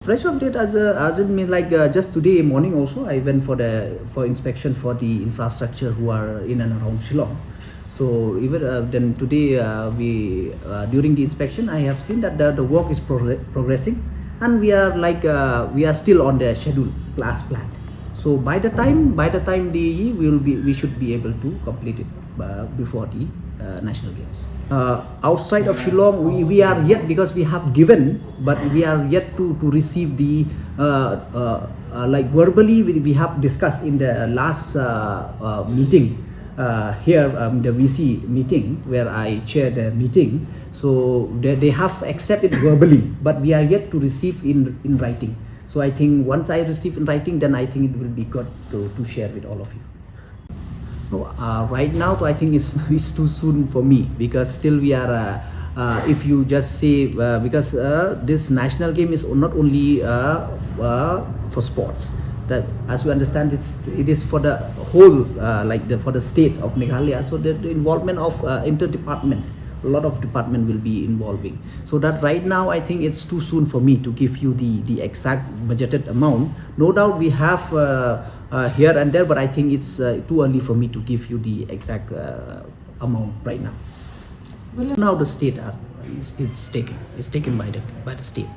fresh update as it means like just today morning also I went for inspection for the infrastructure who are in and around Shillong. So even then today we during the inspection I have seen that the work is progressing, and we are still on the schedule as planned. So by the time we should be able to complete it before the national games. Outside of Shillong, we are yet, because we have given, but we are yet to receive the like verbally we have discussed in the last meeting here, the VC meeting where I chaired the meeting. So they have accepted verbally, but we are yet to receive in writing. So I think once I receive in writing, then I think it will be good to share with all of you. So, right now, I think it's too soon for me, because still we are. If you just say because this national game is not only for sports. That, as you understand, it is for the whole for the state of Meghalaya. So the involvement of inter-department, a lot of department will be involving. So that right now I think it's too soon for me to give you the exact budgeted amount. No doubt we have here and there, but I think it's too early for me to give you the exact amount right now. Now the state is taken by the state.